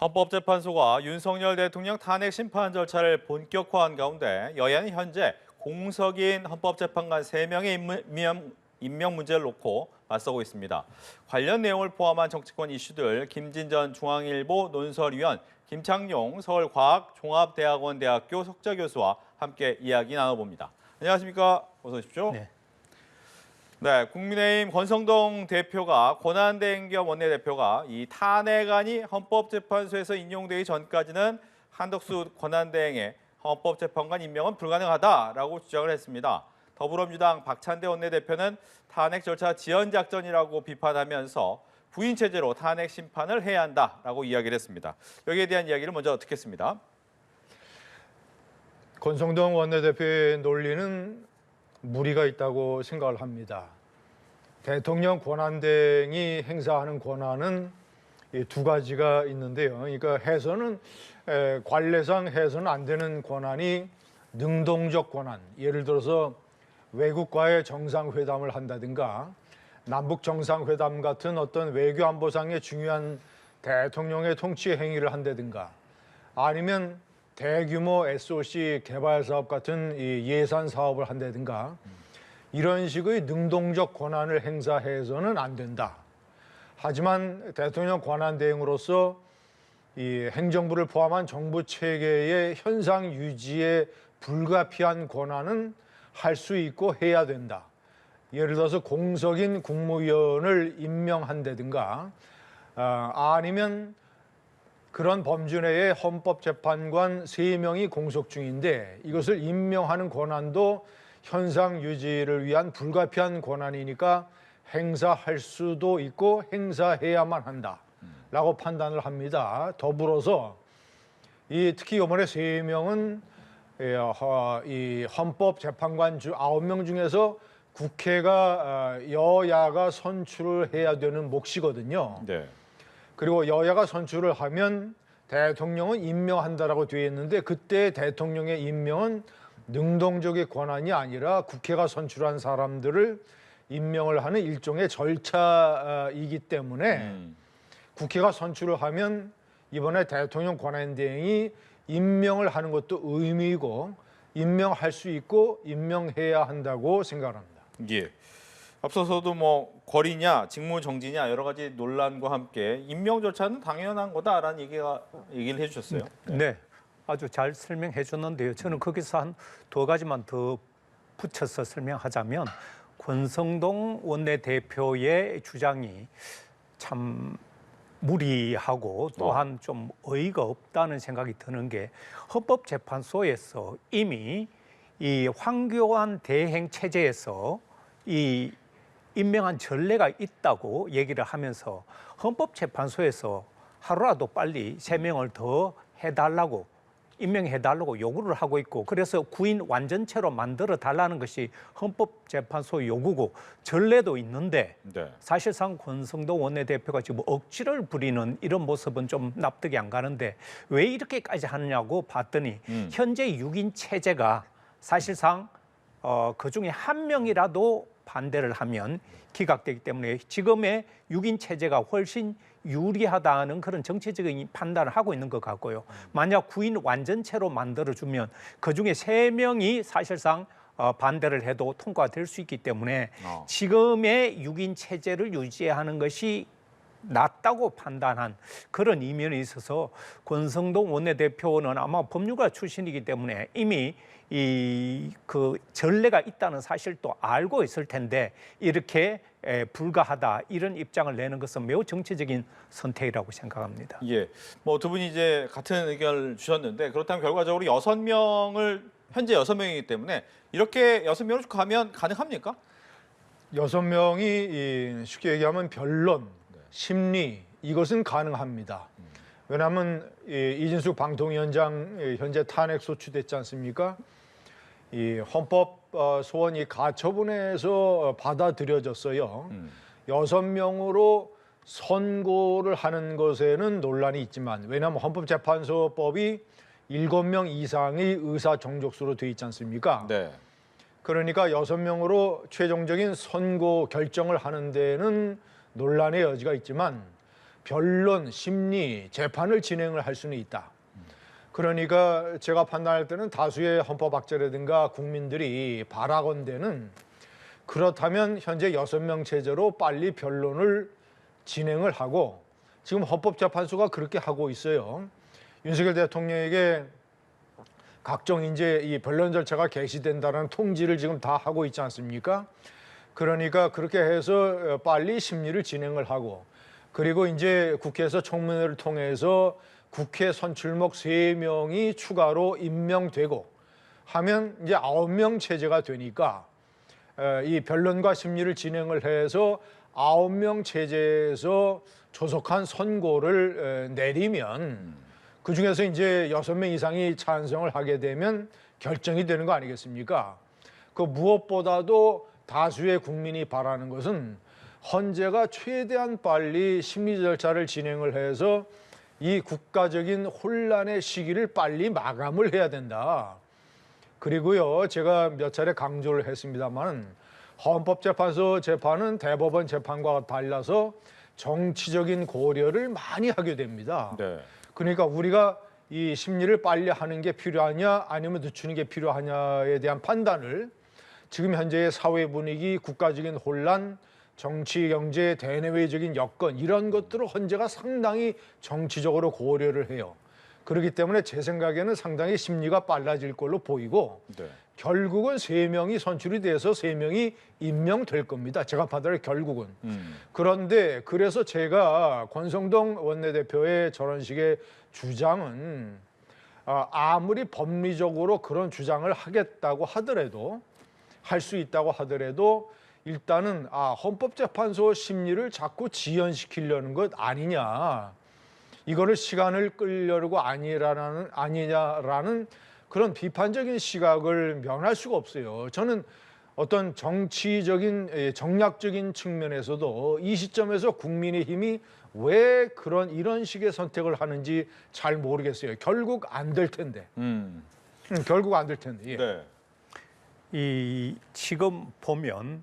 헌법재판소가 윤석열 대통령 탄핵 심판 절차를 본격화한 가운데 여야는 현재 공석인 헌법재판관 3명의 임명 문제를 놓고 맞서고 있습니다. 관련 내용을 포함한 정치권 이슈들 김진전 중앙일보 논설위원, 김창룡 서울과학종합대학원 대학교 석좌교수와 함께 이야기 나눠봅니다. 안녕하십니까? 어서 오십시오. 네, 국민의힘 권성동 대표가 권한대행 겸 원내대표가 이 탄핵안이 헌법재판소에서 인용되기 전까지는 한덕수 권한대행의 헌법재판관 임명은 불가능하다라고 주장을 했습니다. 더불어민주당 박찬대 원내대표는 탄핵 절차 지연 작전이라고 비판하면서 부인 체제로 탄핵 심판을 해야 한다라고 이야기를 했습니다. 여기에 대한 이야기를 먼저 듣겠습니다. 권성동 원내대표의 논리는 무리가 있다고 생각을 합니다. 대통령 권한대행이 행사하는 권한은 두 가지가 있는데요. 그러니까 해서는 관례상 해서는 안 되는 권한이 능동적 권한, 예를 들어서 외국과의 정상회담을 한다든가 남북 정상회담 같은 어떤 외교안보상의 중요한 대통령의 통치 행위를 한다든가 아니면 대규모 SOC 개발 사업 같은 예산 사업을 한다든가 이런 식의 능동적 권한을 행사해서는 안 된다. 하지만 대통령 권한대행으로서 이 행정부를 포함한 정부 체계의 현상 유지에 불가피한 권한은 할 수 있고 해야 된다. 예를 들어서 공석인 국무위원을 임명한다든가 아니면 그런 범주 내에 헌법재판관 3명이 공석 중인데 이것을 임명하는 권한도 현상 유지를 위한 불가피한 권한이니까 행사할 수도 있고 행사해야만 한다라고 판단을 합니다. 더불어서 특히 이번에 3명은 이 헌법재판관 9명 중에서 국회가 여야가 선출을 해야 되는 몫이거든요. 네. 그리고 여야가 선출을 하면 대통령은 임명한다라고 되어 있는데 그때 대통령의 임명은 능동적인 권한이 아니라 국회가 선출한 사람들을 임명을 하는 일종의 절차이기 때문에 국회가 선출을 하면 이번에 대통령 권한대행이 임명을 하는 것도 의미이고 임명할 수 있고 임명해야 한다고 생각합니다. 예. 앞서서도 거리냐, 직무 정지냐 여러 가지 논란과 함께 임명 절차는 당연한 거다라는 얘기를 해주셨어요. 네, 아주 잘 설명해 줬는데요. 저는 거기서 한 2가지만 더 붙여서 설명하자면 권성동 원내대표의 주장이 참 무리하고 또한 좀 어이가 없다는 생각이 드는 게 헌법재판소에서 이미 이 황교안 대행 체제에서 이 임명한 전례가 있다고 얘기를 하면서 헌법재판소에서 하루라도 빨리 3명을 더 해달라고 임명해달라고 요구를 하고 있고 그래서 구인 완전체로 만들어 달라는 것이 헌법재판소 요구고 전례도 있는데 사실상 권성동 원내대표가 지금 억지를 부리는 이런 모습은 좀 납득이 안 가는데 왜 이렇게까지 하느냐고 봤더니 현재 6인 체제가 사실상 그중에 한 명이라도 반대를 하면 기각되기 때문에 지금의 6인 체제가 훨씬 유리하다는 그런 정치적인 판단을 하고 있는 것 같고요. 만약 9인 완전체로 만들어주면 그중에 3명이 사실상 반대를 해도 통과될 수 있기 때문에 지금의 6인 체제를 유지하는 것이 낫다고 판단한 그런 이면이 있어서 권성동 원내대표는 아마 법률가 출신이기 때문에 이미 그 전례가 있다는 사실도 알고 있을 텐데 이렇게 불가하다 이런 입장을 내는 것은 매우 정치적인 선택이라고 생각합니다. 예, 두 분이 이제 같은 의견을 주셨는데 그렇다면 결과적으로 6명을 현재 6명이기 때문에 이렇게 6명을 가면 가능합니까? 6명이 쉽게 얘기하면 변론, 심리 이것은 가능합니다. 왜냐하면 이진숙 방통위원장 현재 탄핵 소추됐지 않습니까? 이 헌법 소원이 가처분에서 받아들여졌어요. 6명으로 선고를 하는 것에는 논란이 있지만 왜냐하면 헌법재판소법이 7명 이상의 의사 정족수로 돼 있지 않습니까? 네. 그러니까 6명으로 최종적인 선고 결정을 하는 데는 논란의 여지가 있지만 변론, 심리, 재판을 진행을 할 수는 있다. 그러니까 제가 판단할 때는 다수의 헌법학자라든가 국민들이 바라건대는 그렇다면 현재 6명 체제로 빨리 변론을 진행을 하고 지금 헌법재판소가 그렇게 하고 있어요. 윤석열 대통령에게 각종 이제 이 변론 절차가 개시된다는 통지를 지금 다 하고 있지 않습니까? 그러니까 그렇게 해서 빨리 심리를 진행을 하고 그리고 이제 국회에서 청문회를 통해서 국회 선출목 3명이 추가로 임명되고 하면 이제 9명 체제가 되니까 이 변론과 심리를 진행을 해서 9명 체제에서 조속한 선고를 내리면 그중에서 이제 6명 이상이 찬성을 하게 되면 결정이 되는 거 아니겠습니까? 그 무엇보다도 다수의 국민이 바라는 것은 헌재가 최대한 빨리 심리 절차를 진행을 해서 이 국가적인 혼란의 시기를 빨리 마감을 해야 된다. 그리고요, 제가 몇 차례 강조를 했습니다만 헌법재판소 재판은 대법원 재판과 달라서 정치적인 고려를 많이 하게 됩니다. 네. 그러니까 우리가 이 심리를 빨리 하는 게 필요하냐 아니면 늦추는 게 필요하냐에 대한 판단을 지금 현재의 사회 분위기, 국가적인 혼란, 정치, 경제, 대내외적인 여건 이런 것들을 헌재가 상당히 정치적으로 고려를 해요. 그렇기 때문에 제 생각에는 상당히 심리가 빨라질 걸로 보이고 네. 결국은 3명이 선출이 돼서 3명이 임명될 겁니다. 제가 판단할 결국은. 그런데 그래서 제가 권성동 원내대표의 저런 식의 주장은 아무리 법리적으로 그런 주장을 하겠다고 하더라도 할 수 있다고 하더라도 일단은 헌법재판소 심리를 자꾸 지연시키려는 것 아니냐. 이거를 시간을 끌려고 아니냐라는 그런 비판적인 시각을 면할 수가 없어요. 저는 어떤 정치적인 정략적인 측면에서도 이 시점에서 국민의힘이 왜 이런 식의 선택을 하는지 잘 모르겠어요. 결국 안 될 텐데. 결국 안 될 텐데. 예. 네. 이 지금 보면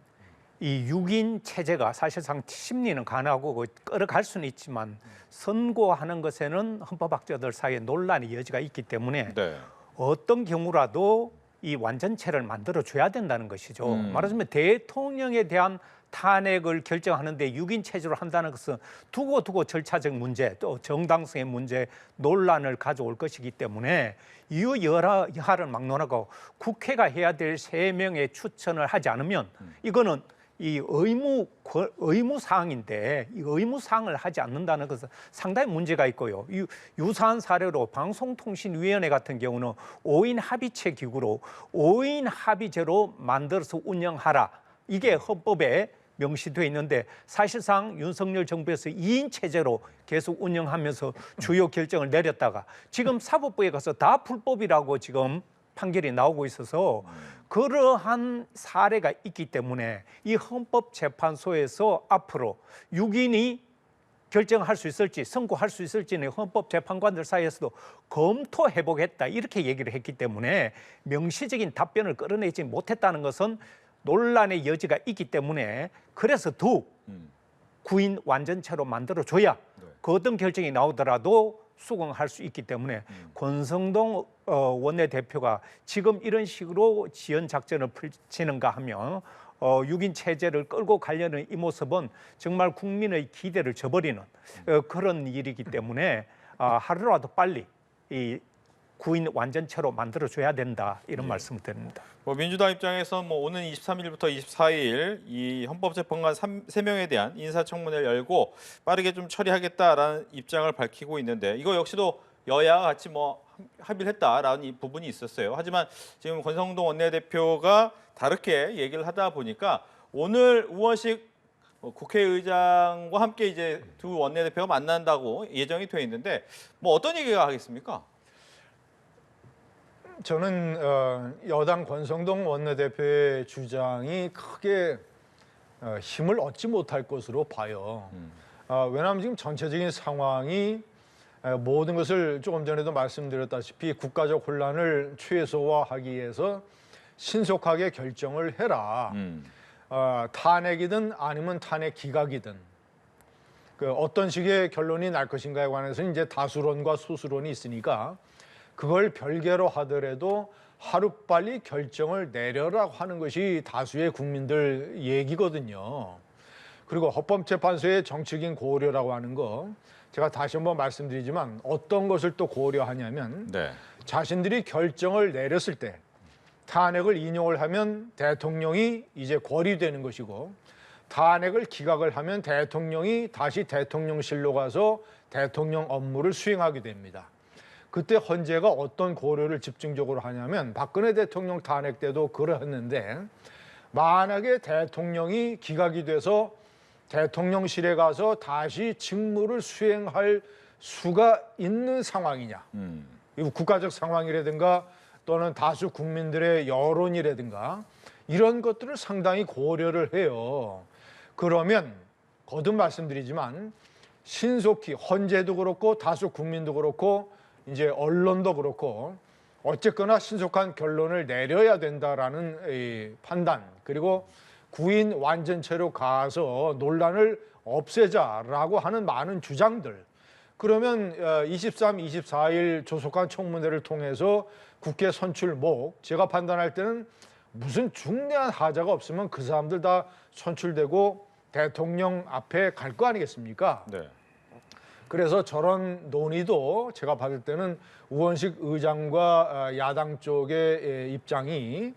이 6인 체제가 사실상 심리는 가능하고 끌어갈 수는 있지만 선고하는 것에는 헌법학자들 사이에 논란의 여지가 있기 때문에 네. 어떤 경우라도 이 완전체를 만들어줘야 된다는 것이죠. 말하자면 대통령에 대한 탄핵을 결정하는데 6인 체제로 한다는 것은 두고두고 절차적 문제 또 정당성의 문제 논란을 가져올 것이기 때문에 이 여하를 막론하고 국회가 해야 될 3명의 추천을 하지 않으면 이거는 이 의무 사항인데 이 의무 사항을 하지 않는다는 것은 상당히 문제가 있고요. 유사한 사례로 방송통신위원회 같은 경우는 5인 합의체 기구로 5인 합의제로 만들어서 운영하라. 이게 헌법에 명시되어 있는데 사실상 윤석열 정부에서 2인 체제로 계속 운영하면서 주요 결정을 내렸다가 지금 사법부에 가서 다 불법이라고 지금 판결이 나오고 있어서 그러한 사례가 있기 때문에 이 헌법재판소에서 앞으로 6인이 결정할 수 있을지 선고할 수 있을지는 헌법재판관들 사이에서도 검토해보겠다 이렇게 얘기를 했기 때문에 명시적인 답변을 끌어내지 못했다는 것은 논란의 여지가 있기 때문에 그래서 두 9인 완전체로 만들어줘야 그 어떤 결정이 나오더라도 수긍할 수 있기 때문에 권성동 원내대표가 지금 이런 식으로 지연 작전을 펼치는가 하면 6인 체제를 끌고 가려는 이 모습은 정말 국민의 기대를 저버리는 그런 일이기 때문에 하루라도 빨리 이 9인 완전체로 만들어줘야 된다 이런 말씀을 드립니다. 민주당 입장에서 오는 23일부터 24일 이 헌법재판관 3명에 대한 인사청문회를 열고 빠르게 좀 처리하겠다라는 입장을 밝히고 있는데 이거 역시도 여야가 같이 합의를 했다라는 이 부분이 있었어요. 하지만 지금 권성동 원내대표가 다르게 얘기를 하다 보니까 오늘 우원식 국회의장과 함께 이제 두 원내대표가 만난다고 예정이 돼 있는데 어떤 얘기가 하겠습니까? 저는 여당 권성동 원내대표의 주장이 크게 힘을 얻지 못할 것으로 봐요. 왜냐하면 지금 전체적인 상황이 모든 것을 조금 전에도 말씀드렸다시피 국가적 혼란을 최소화하기 위해서 신속하게 결정을 해라. 탄핵이든 아니면 탄핵 기각이든 그 어떤 식의 결론이 날 것인가에 관해서 이제 다수론과 소수론이 있으니까 그걸 별개로 하더라도 하루빨리 결정을 내려라고 하는 것이 다수의 국민들 얘기거든요. 그리고 헌법재판소의 정치적인 고려라고 하는 거 제가 다시 한번 말씀드리지만 어떤 것을 또 고려하냐면 네. 자신들이 결정을 내렸을 때 탄핵을 인용을 하면 대통령이 이제 권리되는 것이고 탄핵을 기각을 하면 대통령이 다시 대통령실로 가서 대통령 업무를 수행하게 됩니다. 그때 헌재가 어떤 고려를 집중적으로 하냐면 박근혜 대통령 탄핵 때도 그러했는데 만약에 대통령이 기각이 돼서 대통령실에 가서 다시 직무를 수행할 수가 있는 상황이냐. 이 국가적 상황이라든가 또는 다수 국민들의 여론이라든가 이런 것들을 상당히 고려를 해요. 그러면 거듭 말씀드리지만 신속히 헌재도 그렇고 다수 국민도 그렇고 이제 언론도 그렇고 어쨌거나 신속한 결론을 내려야 된다라는 이 판단 그리고 구인 완전체로 가서 논란을 없애자라고 하는 많은 주장들 그러면 23, 24일 조속한 청문회를 통해서 국회 선출목 제가 판단할 때는 무슨 중대한 하자가 없으면 그 사람들 다 선출되고 대통령 앞에 갈 거 아니겠습니까? 네. 그래서 저런 논의도 제가 받을 때는 우원식 의장과 야당 쪽의 입장이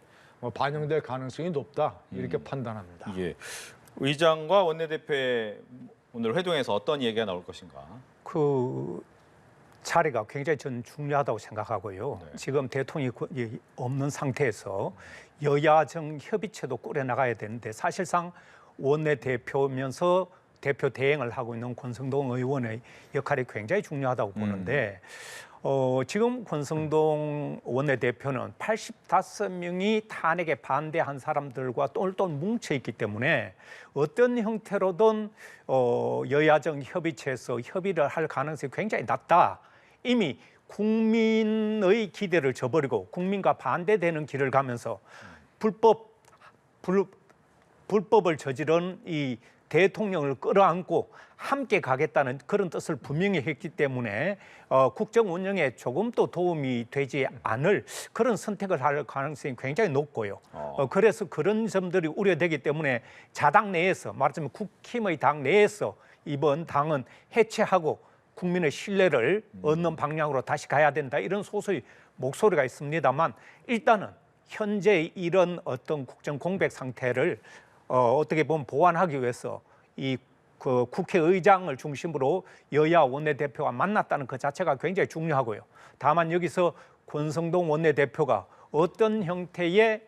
반영될 가능성이 높다 이렇게 판단합니다. 예. 의장과 원내대표의 오늘 회동에서 어떤 얘기가 나올 것인가? 그 자리가 굉장히 저는 중요하다고 생각하고요. 네. 지금 대통령이 없는 상태에서 여야정 협의체도 꾸려 나가야 되는데 사실상 원내대표면서 대표 대행을 하고 있는 권성동 의원의 역할이 굉장히 중요하다고 보는데 지금 권성동 원내대표는 85명이 탄핵에 반대한 사람들과 똘똘 뭉쳐 있기 때문에 어떤 형태로든 여야정 협의체에서 협의를 할 가능성이 굉장히 낮다. 이미 국민의 기대를 저버리고 국민과 반대되는 길을 가면서 불법을 저지른 이 대통령을 끌어안고 함께 가겠다는 그런 뜻을 분명히 했기 때문에 국정 운영에 조금도 도움이 되지 않을 그런 선택을 할 가능성이 굉장히 높고요. 그래서 그런 점들이 우려되기 때문에 자당 내에서 말하자면 국힘의 당 내에서 이번 당은 해체하고 국민의 신뢰를 얻는 방향으로 다시 가야 된다 이런 소소의 목소리가 있습니다만 일단은 현재 이런 어떤 국정 공백 상태를 어떻게 보면 보완하기 위해서 그 국회의장을 중심으로 여야 원내대표가 만났다는 그 자체가 굉장히 중요하고요. 다만 여기서 권성동 원내대표가 어떤 형태의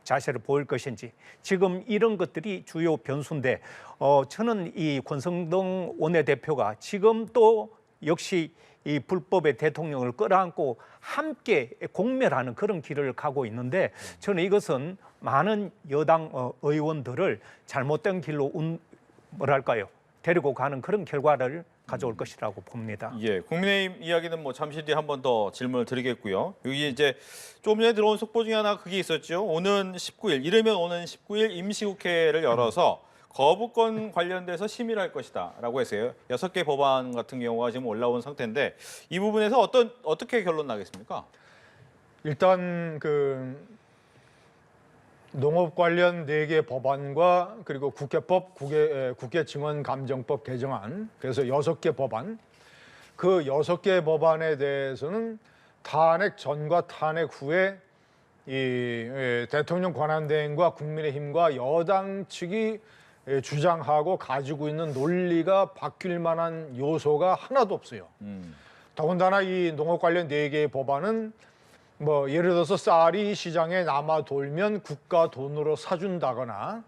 자세를 보일 것인지 지금 이런 것들이 주요 변수인데 저는 이 권성동 원내대표가 지금 또 역시 이 불법의 대통령을 끌어안고 함께 공멸하는 그런 길을 가고 있는데 저는 이것은 많은 여당 의원들을 잘못된 길로 뭐랄까요 데리고 가는 그런 결과를 가져올 것이라고 봅니다. 예, 국민의힘 이야기는 뭐 잠시 뒤에 한 번 더 질문을 드리겠고요. 여기 이제 좀 전에 들어온 속보 중에 하나 그게 있었죠. 오는 19일, 이르면 오는 19일 임시국회를 열어서 거부권 관련돼서 심의를 할 것이다라고 했어요. 6개 법안 같은 경우가 지금 올라온 상태인데 이 부분에서 어떻게 결론 나겠습니까? 일단 그 농업 관련 4개 법안과 그리고 국회법, 국회 증언감정법 개정안 그래서 6개 법안 그 6개 법안에 대해서는 탄핵 전과 탄핵 후에 이 대통령 권한대행과 국민의힘과 여당 측이 주장하고 가지고 있는 논리가 바뀔 만한 요소가 하나도 없어요. 더군다나 이 농업 관련 4개의 법안은 뭐 예를 들어서 쌀이 시장에 남아 돌면 국가 돈으로 사준다거나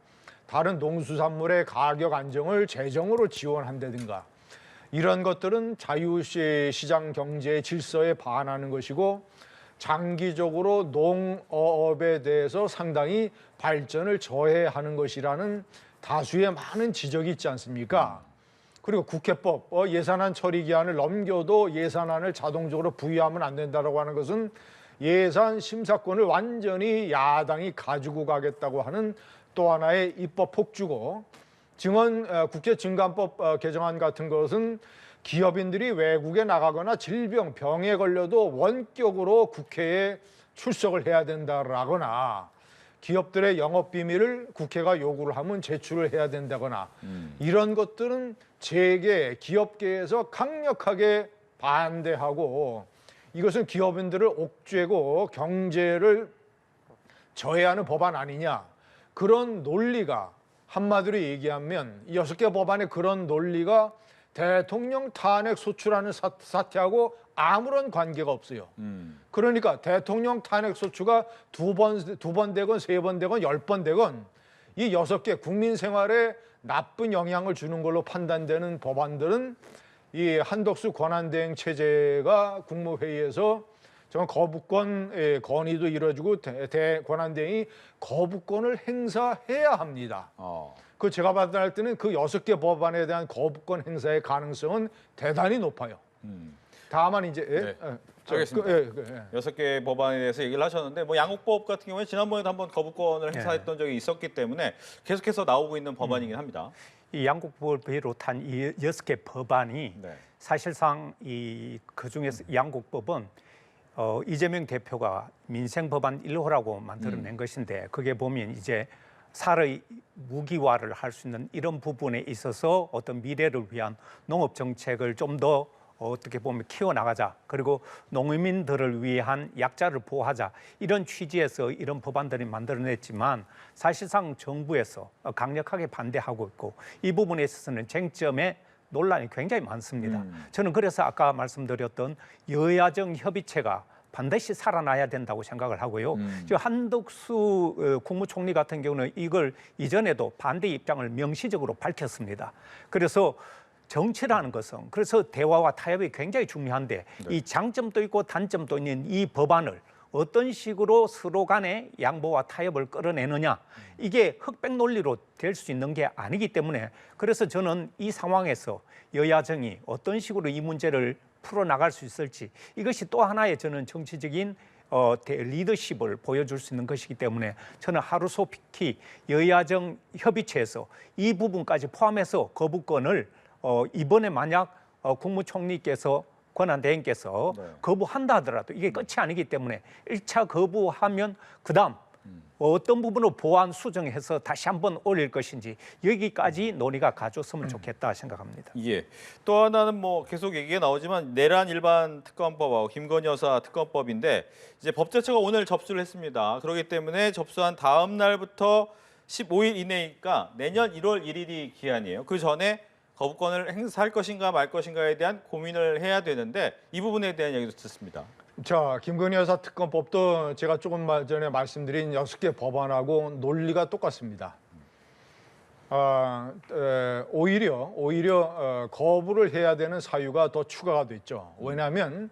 다른 농수산물의 가격 안정을 재정으로 지원한다든가 이런 것들은 자유시장 경제의 질서에 반하는 것이고 장기적으로 농어업에 대해서 상당히 발전을 저해하는 것이라는 다수의 많은 지적이 있지 않습니까? 그리고 국회법 예산안 처리 기한을 넘겨도 예산안을 자동적으로 부여하면 안 된다고 하는 것은 예산 심사권을 완전히 야당이 가지고 가겠다고 하는 또 하나의 입법 폭주고 국제 증감법 개정안 같은 것은 기업인들이 외국에 나가거나 질병, 병에 걸려도 원격으로 국회에 출석을 해야 된다라거나 기업들의 영업 비밀을 국회가 요구를 하면 제출을 해야 된다거나 이런 것들은 재계, 기업계에서 강력하게 반대하고 이것은 기업인들을 옥죄고 경제를 저해하는 법안 아니냐. 그런 논리가 한마디로 얘기하면 이 6개 법안의 그런 논리가 대통령 탄핵 소추라는 사태하고 아무런 관계가 없어요. 그러니까 대통령 탄핵 소추가 두 번 되건 3번 되건 10번 되건 이 6개 국민 생활에 나쁜 영향을 주는 걸로 판단되는 법안들은 이 한덕수 권한대행 체제가 국무회의에서 정말 거부권 건의도 이루어지고 권한대행이 거부권을 행사해야 합니다. 그 제가 판단할 때는 그 6개 법안에 대한 거부권 행사의 가능성은 대단히 높아요. 다만 이제 알겠습니다. 6개 법안에 대해서 얘기를 하셨는데 뭐 양국법 같은 경우에 지난번에도 한번 거부권을 행사했던 적이 있었기 때문에 계속해서 나오고 있는 법안이긴 합니다. 이 양국법을 비롯한 이 6개 법안이 네. 사실상 그 중에서 양국법은 이재명 대표가 민생 법안 1호라고 만들어낸 것인데 그게 보면 이제 살의 무기화를 할 수 있는 이런 부분에 있어서 어떤 미래를 위한 농업 정책을 좀 더 어떻게 보면 키워나가자. 그리고 농민들을 위한 약자를 보호하자. 이런 취지에서 이런 법안들이 만들어냈지만 사실상 정부에서 강력하게 반대하고 있고 이 부분에 있어서는 쟁점의 논란이 굉장히 많습니다. 저는 그래서 아까 말씀드렸던 여야정 협의체가 반드시 살아나야 된다고 생각을 하고요. 지금 한덕수 국무총리 같은 경우는 이걸 이전에도 반대 입장을 명시적으로 밝혔습니다. 그래서 정치라는 것은 그래서 대화와 타협이 굉장히 중요한데 이 장점도 있고 단점도 있는 이 법안을 어떤 식으로 서로 간의 양보와 타협을 끌어내느냐 이게 흑백 논리로 될 수 있는 게 아니기 때문에 그래서 저는 이 상황에서 여야정이 어떤 식으로 이 문제를 풀어나갈 수 있을지 이것이 또 하나의 저는 정치적인 리더십을 보여줄 수 있는 것이기 때문에 저는 하루속히 여야정 협의체에서 이 부분까지 포함해서 거부권을 이번에 만약 국무총리께서 권한대행께서 거부한다 하더라도 이게 끝이 아니기 때문에 1차 거부하면 그다음 어떤 부분을 보완 수정해서 다시 한번 올릴 것인지 여기까지 논의가 가졌으면 좋겠다 생각합니다. 예. 또 하나는 뭐 계속 얘기가 나오지만 내란 일반 특검법하고 김건희 여사 특검법인데 이제 법제처가 오늘 접수를 했습니다. 그렇기 때문에 접수한 다음 날부터 15일 이내니까 내년 1월 1일이 기한이에요. 그 전에 거부권을 행사할 것인가 말 것인가에 대한 고민을 해야 되는데 이 부분에 대한 얘기도 듣습니다. 자, 김건희 여사 특검법도 제가 조금 전에 말씀드린 6개 법안하고 논리가 똑같습니다. 오히려 거부를 해야 되는 사유가 더 추가가 됐죠. 왜냐하면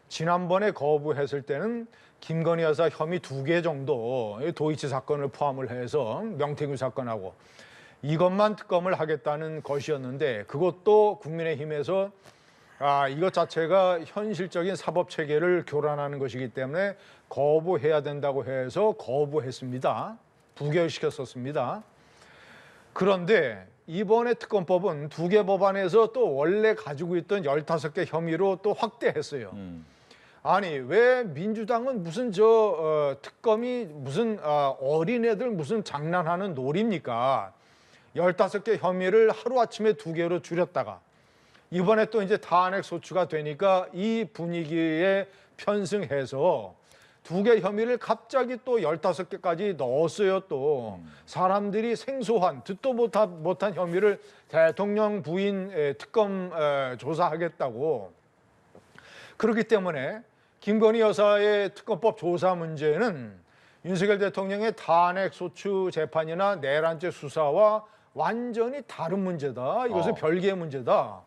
지난번에 거부했을 때는 김건희 여사 혐의 2개 정도 도이치 사건을 포함을 해서 명태균 사건하고 이것만 특검을 하겠다는 것이었는데 그것도 국민의힘에서 이것 자체가 현실적인 사법 체계를 교란하는 것이기 때문에 거부해야 된다고 해서 거부했습니다. 부결시켰었습니다. 그런데 이번에 특검법은 2개 법안에서 또 원래 가지고 있던 15개 혐의로 또 확대했어요. 아니 왜 민주당은 무슨 특검이 무슨 어린애들 무슨 장난하는 놀입니까? 15개 혐의를 하루아침에 2개로 줄였다가 이번에 또 이제 탄핵 소추가 되니까 이 분위기에 편승해서 2개 혐의를 갑자기 또 15개까지 넣었어요. 또 사람들이 생소한 듣도 못한 혐의를 대통령 부인 특검 조사하겠다고. 그렇기 때문에 김건희 여사의 특검법 조사 문제는 윤석열 대통령의 탄핵 소추 재판이나 내란죄 수사와 완전히 다른 문제다. 이것은 별개의 문제다.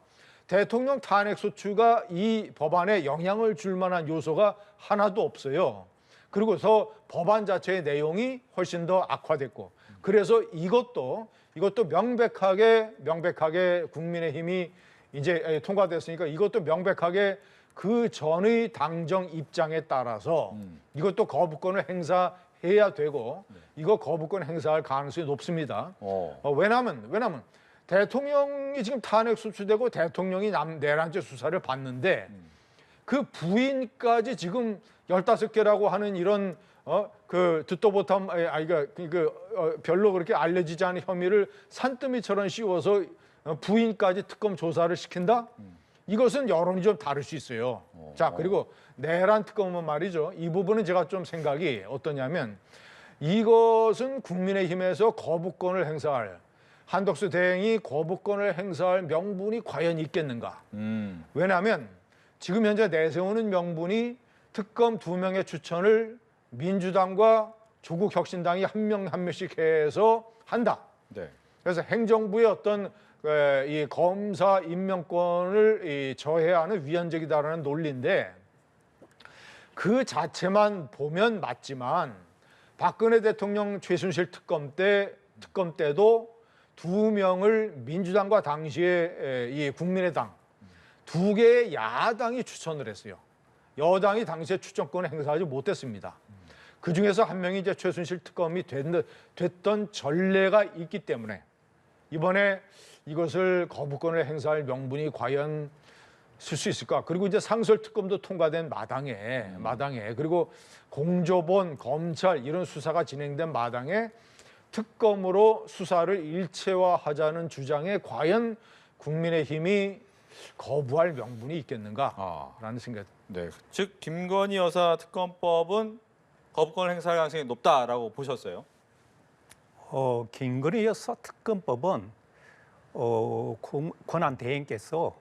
대통령 탄핵 소추가 이 법안에 영향을 줄 만한 요소가 하나도 없어요. 그리고서 법안 자체의 내용이 훨씬 더 악화됐고 그래서 이것도 명백하게 국민의힘이 이제 통과됐으니까 이것도 명백하게 그 전의 당정 입장에 따라서 이것도 거부권을 행사해야 되고 이거 거부권 행사할 가능성이 높습니다. 왜냐하면 대통령이 지금 탄핵 소추되고 대통령이 내란죄 수사를 받는데 그 부인까지 지금 15개라고 하는 이런 그 듣도 못한 별로 그렇게 알려지지 않은 혐의를 산더미처럼 씌워서 부인까지 특검 조사를 시킨다? 이것은 여론이 좀 다를 수 있어요. 자, 그리고 내란 특검은 말이죠. 이 부분은 제가 좀 생각이 어떠냐면 이것은 국민의힘에서 거부권을 행사할 한덕수 대행이 거부권을 행사할 명분이 과연 있겠는가? 왜냐하면 지금 현재 내세우는 명분이 특검 2명의 추천을 민주당과 조국혁신당이 한 명 한 명씩 해서 한다. 네. 그래서 행정부의 어떤 이 검사 임명권을 저해하는 위헌적이다라는 논리인데 그 자체만 보면 맞지만 박근혜 대통령 최순실 특검 때도 2명을 민주당과 당시에 이 국민의당 2개의 야당이 추천을 했어요. 여당이 당시에 추천권을 행사하지 못했습니다. 그 중에서 한 명이 이제 최순실 특검이 됐던 전례가 있기 때문에 이번에 이것을 거부권을 행사할 명분이 과연 쓸 수 있을까? 그리고 이제 상설 특검도 통과된 마당에 그리고 공조본, 검찰 이런 수사가 진행된 마당에 특검으로 수사를 일체화하자는 주장에 과연 국민의힘이 거부할 명분이 있겠는가라는 생각. 네. 즉 김건희 여사 특검법은 거부권 행사할 가능성이 높다라고 보셨어요? 김건희 여사 특검법은 권한 대행께서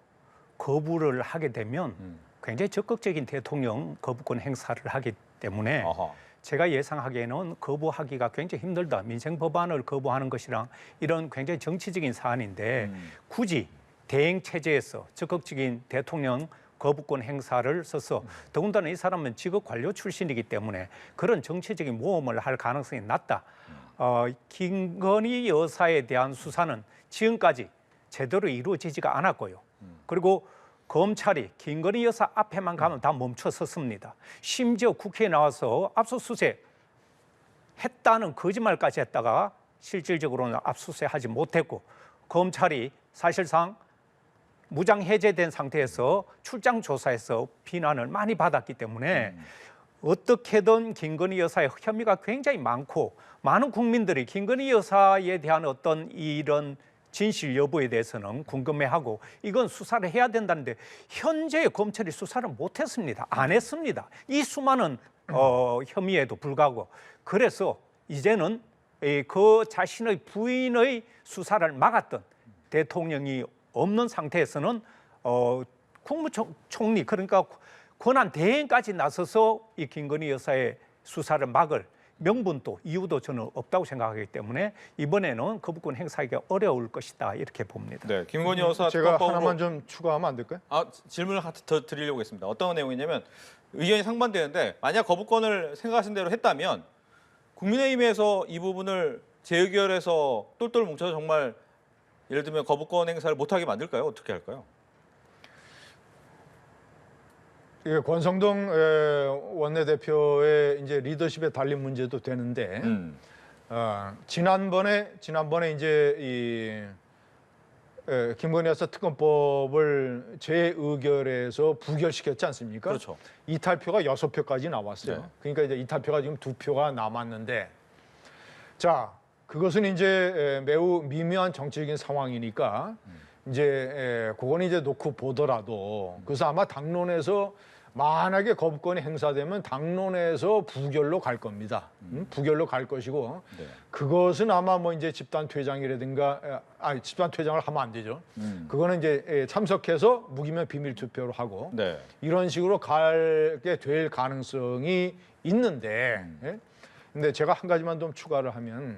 거부를 하게 되면 굉장히 적극적인 대통령 거부권 행사를 하기 때문에 아하. 제가 예상하기에는 거부하기가 굉장히 힘들다. 민생 법안을 거부하는 것이랑 이런 굉장히 정치적인 사안인데 굳이 대행 체제에서 적극적인 대통령 거부권 행사를 써서 더군다나 이 사람은 직업 관료 출신이기 때문에 그런 정치적인 모험을 할 가능성이 낮다. 김건희 여사에 대한 수사는 지금까지 제대로 이루어지지가 않았고요. 그리고 검찰이 김건희 여사 앞에만 가면 다 멈춰섰습니다. 심지어 국회에 나와서 압수수색 했다는 거짓말까지 했다가 실질적으로는 압수수색하지 못했고 검찰이 사실상 무장 해제된 상태에서 출장 조사에서 비난을 많이 받았기 때문에 어떻게든 김건희 여사의 혐의가 굉장히 많고 많은 국민들이 김건희 여사에 대한 어떤 이런 진실 여부에 대해서는 궁금해하고 이건 수사를 해야 된다는데 현재 검찰이 수사를 못했습니다. 안 했습니다. 이 수많은 혐의에도 불구하고 그래서 이제는 그 자신의 부인의 수사를 막았던 대통령이 없는 상태에서는 국무총리 그러니까 권한 대행까지 나서서 이 김건희 여사의 수사를 막을 명분도 이유도 저는 없다고 생각하기 때문에 이번에는 거부권 행사하기가 어려울 것이다 이렇게 봅니다. 네, 김건희 여사 제가 특검법으로 하나만 좀 추가하면 안 될까요? 질문을 하나 더 드리려고 했습니다. 어떤 내용이냐면 의견이 상반되는데 만약 거부권을 생각하신 대로 했다면 국민의힘에서 이 부분을 재의결해서 똘똘 뭉쳐서 정말 예를 들면 거부권 행사를 못하게 만들까요? 어떻게 할까요? 예, 권성동 원내대표의 이제 리더십에 달린 문제도 되는데 지난번에 이제 김건희 여사 특검법을 재의결해서 부결시켰지 않습니까? 그렇죠. 이탈표가 6표까지 나왔어요. 네. 그러니까 이제 이탈표가 지금 2표가 남았는데 자 그것은 이제 매우 미묘한 정치적인 상황이니까 이제 그거는 이제 놓고 보더라도 그래서 아마 당론에서 만약에 거부권이 행사되면 당론에서 부결로 갈 겁니다. 부결로 갈 것이고 네. 그것은 아마 뭐 이제 집단 퇴장이라든가 집단 퇴장을 하면 안 되죠. 그거는 이제 참석해서 무기명 비밀 투표로 하고 네. 이런 식으로 가게 될 가능성이 있는데 근데 제가 한 가지만 좀 추가를 하면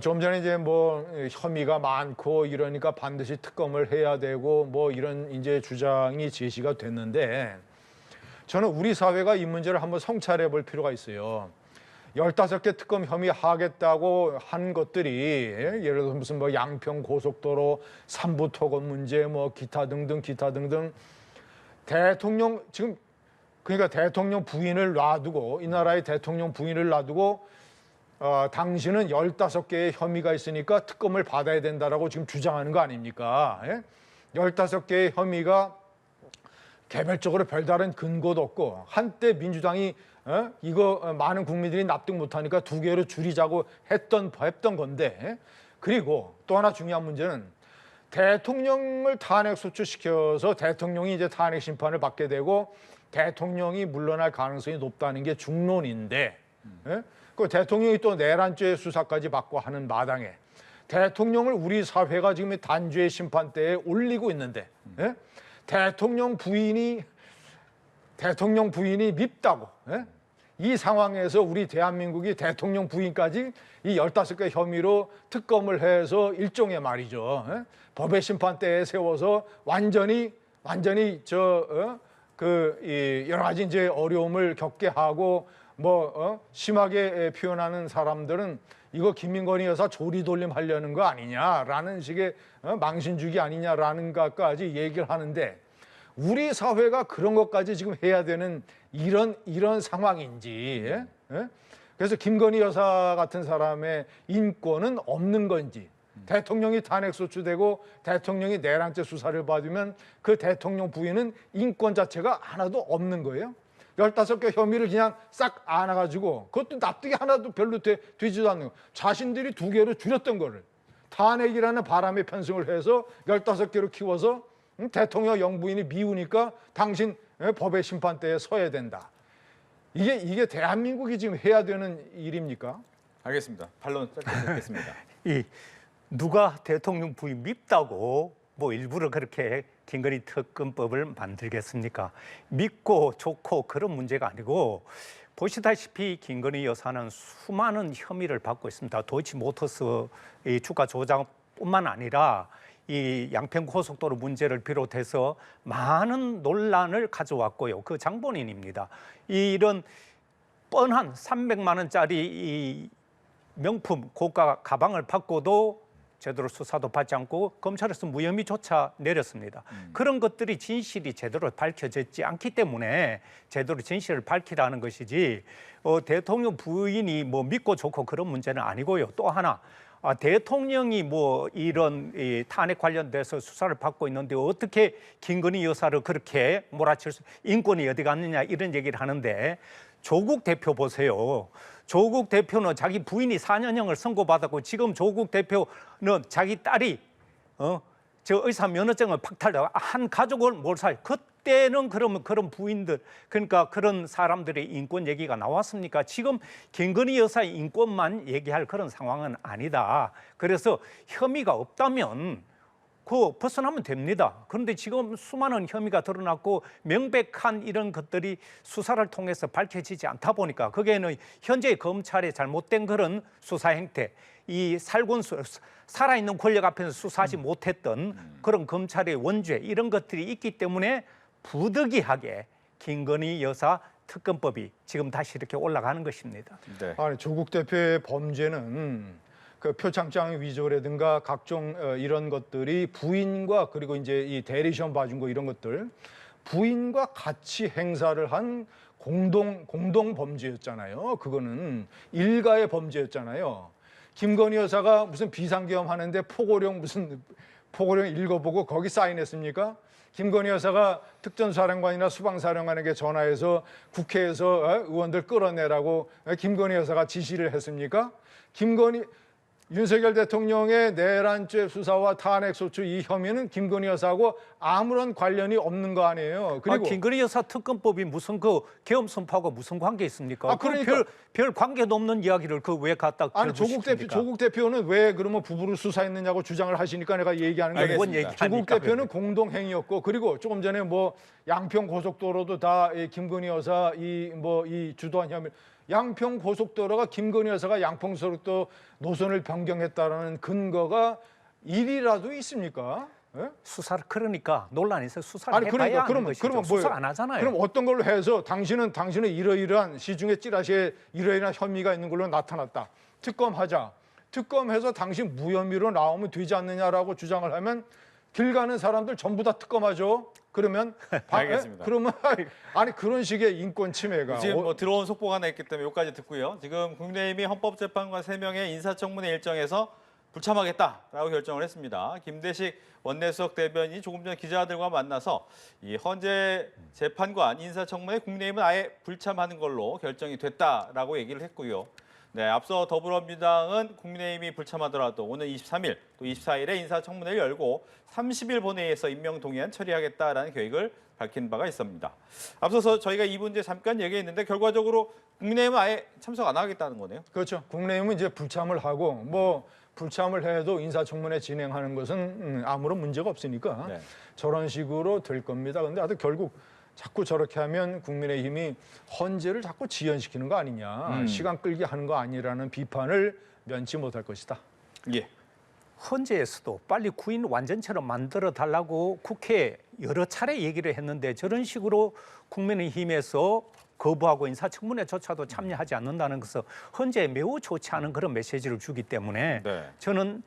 좀 전에 이제 뭐 혐의가 많고 이러니까 반드시 특검을 해야 되고 뭐 이런 이제 주장이 제시가 됐는데 저는 우리 사회가 이 문제를 한번 성찰해 볼 필요가 있어요. 15개 특검 혐의 하겠다고 한 것들이 예를 들어서 무슨 뭐 양평 고속도로 삼부토건 문제 뭐 기타 등등 대통령 지금 그러니까 대통령 부인을 놔두고 이 나라의 대통령 부인을 놔두고 당신은 15개의 혐의가 있으니까 특검을 받아야 된다라고 지금 주장하는 거 아닙니까? 예? 15개의 혐의가 개별적으로 별다른 근거도 없고 한때 민주당이 이거 많은 국민들이 납득 못하니까 2개로 줄이자고 했던 건데 그리고 또 하나 중요한 문제는 대통령을 탄핵 소추시켜서 대통령이 이제 탄핵 심판을 받게 되고 대통령이 물러날 가능성이 높다는 게 중론인데 그 대통령이 또 내란죄 수사까지 받고 하는 마당에 대통령을 우리 사회가 지금 단죄 심판대에 올리고 있는데 대통령 부인이 밉다고 이 상황에서 우리 대한민국이 대통령 부인까지 이 15개 혐의로 특검을 해서 일종의 말이죠. 법의 심판대에 세워서 완전히 여러 가지 이제 어려움을 겪게 하고 심하게 표현하는 사람들은 이거 김민건이 여사 조리돌림 하려는 거 아니냐라는 식의 망신 주기 아니냐라는 것까지 얘기를 하는데 우리 사회가 그런 것까지 지금 해야 되는 이런 상황인지 그래서 김건희 여사 같은 사람의 인권은 없는 건지 대통령이 탄핵 소추되고 대통령이 내란죄 수사를 받으면 그 대통령 부인은 인권 자체가 하나도 없는 거예요. 15개 혐의를 그냥 싹 안아가지고 그것도 납득이 하나도 별로 되지도 않는 거. 자신들이 2개로 줄였던 거를 탄핵이라는 바람에 편승을 해서 15개로 키워서 대통령 영부인이 미우니까 당신 법의 심판대에 서야 된다. 이게 대한민국이 지금 해야 되는 일입니까? 알겠습니다. 반론 짧게 듣겠습니다. 누가 대통령 부인 밉다고 뭐 일부러 그렇게 김건희 특검법을 만들겠습니까? 믿고 좋고 그런 문제가 아니고 보시다시피 김건희 여사는 수많은 혐의를 받고 있습니다. 도이치모터스의 주가 조작뿐만 아니라 이 양평고속도로 문제를 비롯해서 많은 논란을 가져왔고요. 그 장본인입니다. 이런 뻔한 300만 원짜리 이 명품 고가 가방을 받고도 제대로 수사도 받지 않고 검찰에서 무혐의조차 내렸습니다. 그런 것들이 진실이 제대로 밝혀졌지 않기 때문에 제대로 진실을 밝히라는 것이지 대통령 부인이 뭐 믿고 좋고 그런 문제는 아니고요. 또 하나 대통령이 뭐 이런 탄핵 관련돼서 수사를 받고 있는데 어떻게 김건희 여사를 그렇게 몰아칠 수 인권이 어디 갔느냐 이런 얘기를 하는데 조국 대표 보세요. 조국 대표는 자기 부인이 4년형을 선고받았고 지금 조국 대표는 자기 딸이 저 의사 면허증을 박탈하고 한 가족을 몰살. 그때는 그러면 그런 부인들 그러니까 그런 사람들의 인권 얘기가 나왔습니까? 지금 김건희 여사의 인권만 얘기할 그런 상황은 아니다. 그래서 혐의가 없다면 그 벗어나면 됩니다. 그런데 지금 수많은 혐의가 드러났고 명백한 이런 것들이 수사를 통해서 밝혀지지 않다 보니까 거기에는 현재 검찰의 잘못된 그런 수사 행태, 이 살아있는 권력 앞에서 수사하지 못했던 그런 검찰의 원죄 이런 것들이 있기 때문에 부득이하게 김건희 여사 특검법이 지금 다시 이렇게 올라가는 것입니다. 네. 아니, 조국 대표의 범죄는 그 표창장 위조라든가 각종 이런 것들이 부인과 그리고 이제 이 대리시험 봐준 거 이런 것들 부인과 같이 행사를 한 공동 범죄였잖아요. 그거는 일가의 범죄였잖아요. 김건희 여사가 무슨 비상계엄 하는데 포고령 읽어보고 거기 사인했습니까? 김건희 여사가 특전사령관이나 수방사령관에게 전화해서 국회에서 의원들 끌어내라고 김건희 여사가 지시를 했습니까? 윤석열 대통령의 내란죄 수사와 탄핵소추 이 혐의는 김건희 여사하고 아무런 관련이 없는 거 아니에요. 그리고 김건희 여사 특검법이 무슨 그 계엄 선포하고 무슨 관계 있습니까? 그러니까 별 관계도 없는 이야기를 그 왜 갖다 아니 조국 대표는 왜 그러면 부부를 수사했느냐고 주장을 하시니까 내가 얘기하는 거예요. 조국 대표는 공동행위였고 그리고 조금 전에 뭐 양평 고속도로도 다 김건희 여사 이 주도한 혐의. 양평 고속도로가 김건희 여사가 양평 고속도로 노선을 변경했다는 근거가 일이라도 있습니까? 예? 수사를 그러니까 논란이 있어 수사를 해봐야 하는 것이죠. 그러면 수사 안 하잖아요. 그럼 어떤 걸로 해서 당신은 이러이러한 시중에 찌라시에 이러이러한 혐의가 있는 걸로 나타났다. 특검하자. 특검해서 당신 무혐의로 나오면 되지 않느냐라고 주장을 하면 길 가는 사람들 전부 다 특검하죠. 그러면 알겠습니다. 그러면 아니 그런 식의 인권 침해가 지금 뭐 들어온 속보가 하나 있기 때문에 여기까지 듣고요. 지금 국민의힘이 헌법재판관 3명의 인사청문회 일정에서 불참하겠다라고 결정을 했습니다. 김대식 원내수석 대변인이 조금 전 기자들과 만나서 이 헌재 재판관 인사청문회 국민의힘은 아예 불참하는 걸로 결정이 됐다라고 얘기를 했고요. 네, 앞서 더불어민주당은 국민의힘이 불참하더라도 오는 23일 또 24일에 인사청문회를 열고 30일 본회의에서 임명동의안 처리하겠다라는 계획을 밝힌 바가 있습니다. 앞서서 저희가 이 문제 잠깐 얘기했는데 결과적으로 국민의힘은 아예 참석 안 하겠다는 거네요. 그렇죠. 국민의힘은 이제 불참을 하고 뭐 불참을 해도 인사청문회 진행하는 것은 아무런 문제가 없으니까 네. 저런 식으로 될 겁니다. 그런데 하여튼 결국 자꾸 저렇게 하면 국민의힘이 헌재를 자꾸 지연시키는 거 아니냐, 시간 끌게 하는 거 아니라는 비판을 면치 못할 것이다. 예. 헌재에서도 빨리 구인 완전체로 만들어 달라고 국회에 여러 차례 얘기를 했는데 저런 식으로 국민의힘에서 거부하고 인사청문회조차도 참여하지 않는다는 것은 헌재에 매우 좋지 않은 그런 메시지를 주기 때문에 네. 저는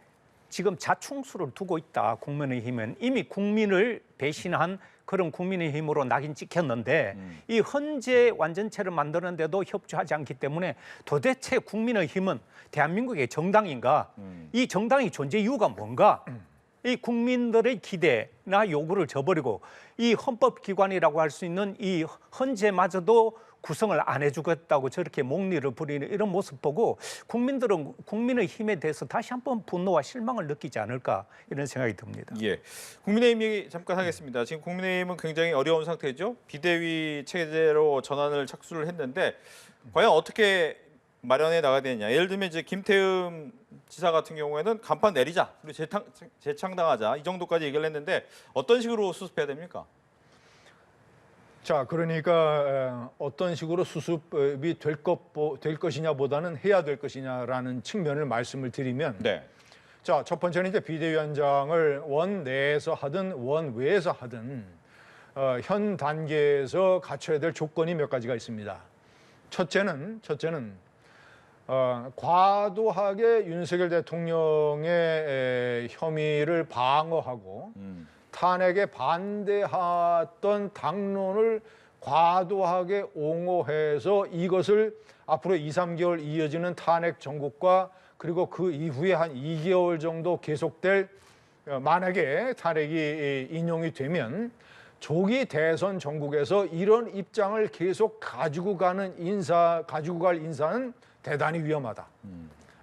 지금 자충수를 두고 있다. 국민의힘은 이미 국민을 배신한 그런 국민의힘으로 낙인 찍혔는데 이 헌재 완전체를 만드는데도 협조하지 않기 때문에 도대체 국민의힘은 대한민국의 정당인가? 이 정당이 존재 이유가 뭔가? 이 국민들의 기대나 요구를 저버리고 이 헌법기관이라고 할 수 있는 이 헌재마저도 구성을 안 해주겠다고 저렇게 목리를 부리는 이런 모습 보고 국민들은 국민의힘에 대해서 다시 한번 분노와 실망을 느끼지 않을까 이런 생각이 듭니다. 예. 국민의힘 얘기 잠깐 하겠습니다. 지금 국민의힘은 굉장히 어려운 상태죠. 비대위 체제로 전환을 착수를 했는데 과연 어떻게 마련해 나가야 되느냐. 예를 들면 이제 김태흠 지사 같은 경우에는 간판 내리자, 그리고 재창당하자 이 정도까지 얘기를 했는데 어떤 식으로 수습해야 됩니까? 자, 그러니까 어떤 식으로 수습이 될 것이냐보다는 해야 될 것이냐라는 측면을 말씀을 드리면, 네. 자, 첫 번째는 이제 비대위원장을 원 내에서 하든 원 외에서 하든 현 단계에서 갖춰야 될 조건이 몇 가지가 있습니다. 첫째는 과도하게 윤석열 대통령의 혐의를 방어하고 탄핵에 반대했던 당론을 과도하게 옹호해서 이것을 앞으로 2, 3개월 이어지는 탄핵 정국과 그리고 그 이후에 한 2개월 정도 계속될 만약에 탄핵이 인용이 되면 조기 대선 정국에서 이런 입장을 계속 가지고 갈 인사는 대단히 위험하다.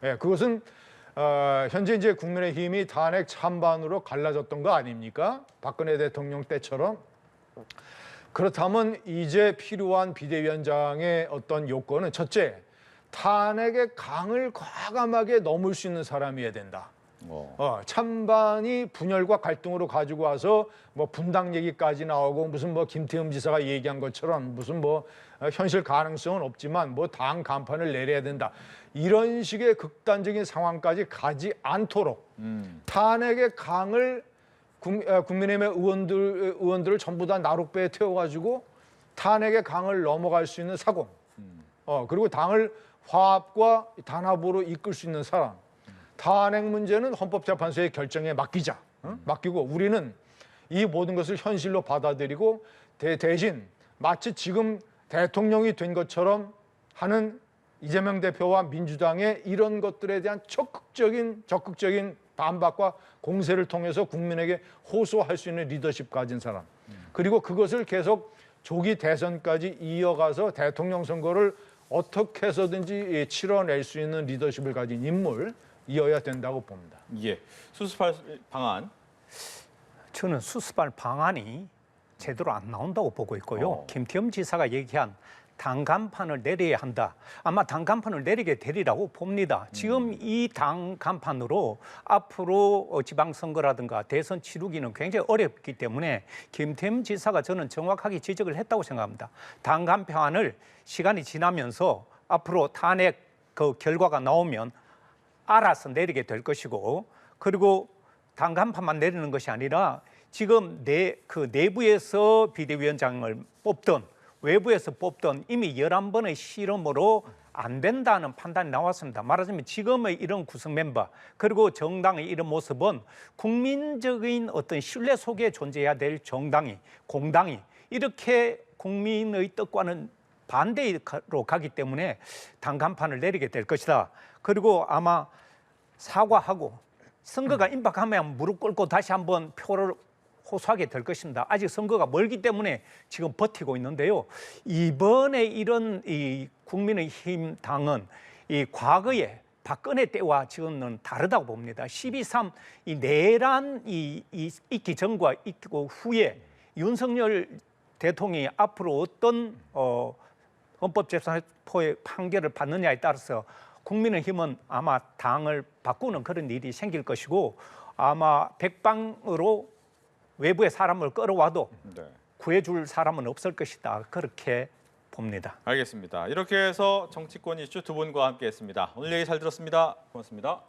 예, 그것은 현재 이제 국민의힘이 탄핵 찬반으로 갈라졌던 거 아닙니까? 박근혜 대통령 때처럼. 그렇다면 이제 필요한 비대위원장의 어떤 요건은 첫째, 탄핵의 강을 과감하게 넘을 수 있는 사람이어야 된다. 찬반이 분열과 갈등으로 가지고 와서 뭐 분당 얘기까지 나오고 무슨 뭐 김태흠 지사가 얘기한 것처럼 무슨 뭐 현실 가능성은 없지만 뭐 당 간판을 내려야 된다. 이런 식의 극단적인 상황까지 가지 않도록 탄핵의 강을 국민의힘의 의원들을 전부 다 나룻배에 태워가지고 탄핵의 강을 넘어갈 수 있는 사공, 그리고 당을 화합과 단합으로 이끌 수 있는 사람. 탄핵 문제는 헌법재판소의 결정에 맡기자. 맡기고 우리는 이 모든 것을 현실로 받아들이고 대신 마치 지금 대통령이 된 것처럼 하는 이재명 대표와 민주당의 이런 것들에 대한 적극적인 반박과 공세를 통해서 국민에게 호소할 수 있는 리더십 가진 사람. 그리고 그것을 계속 조기 대선까지 이어가서 대통령 선거를 어떻게 해서든지 치러낼 수 있는 리더십을 가진 인물이어야 된다고 봅니다. 예. 수습할 방안. 저는 수습할 방안이 제대로 안 나온다고 보고 있고요. 김태흠 지사가 얘기한 당 간판을 내려야 한다. 아마 당 간판을 내리게 되리라고 봅니다. 지금 이 당 간판으로 앞으로 지방선거라든가 대선 치르기는 굉장히 어렵기 때문에 김태흠 지사가 저는 정확하게 지적을 했다고 생각합니다. 당 간판을 시간이 지나면서 앞으로 탄핵 그 결과가 나오면 알아서 내리게 될 것이고, 그리고 당 간판만 내리는 것이 아니라 지금 그 내부에서 비대위원장을 뽑던 외부에서 뽑던 이미 11번의 실험으로 안 된다는 판단이 나왔습니다. 말하자면 지금의 이런 구성 멤버 그리고 정당의 이런 모습은 국민적인 어떤 신뢰 속에 존재해야 될 정당이 공당이 이렇게 국민의 뜻과는 반대로 가기 때문에 당 간판을 내리게 될 것이다. 그리고 아마 사과하고 선거가 임박하면 무릎 꿇고 다시 한번 표를 호소하게 될 것입니다. 아직 선거가 멀기 때문에 지금 버티고 있는데요. 이번에 이런 이 국민의힘 당은 이 과거에 박근혜 때와 지금은 다르다고 봅니다. 12.3 이 내란 있기 전과 있고 후에 윤석열 대통령이 앞으로 어떤 헌법재판소의 판결을 받느냐에 따라서 국민의힘은 아마 당을 바꾸는 그런 일이 생길 것이고 아마 백방으로 외부의 사람을 끌어와도 네. 구해줄 사람은 없을 것이다. 그렇게 봅니다. 알겠습니다. 이렇게 해서 정치권 이슈 두 분과 함께했습니다. 오늘 얘기 잘 들었습니다. 고맙습니다.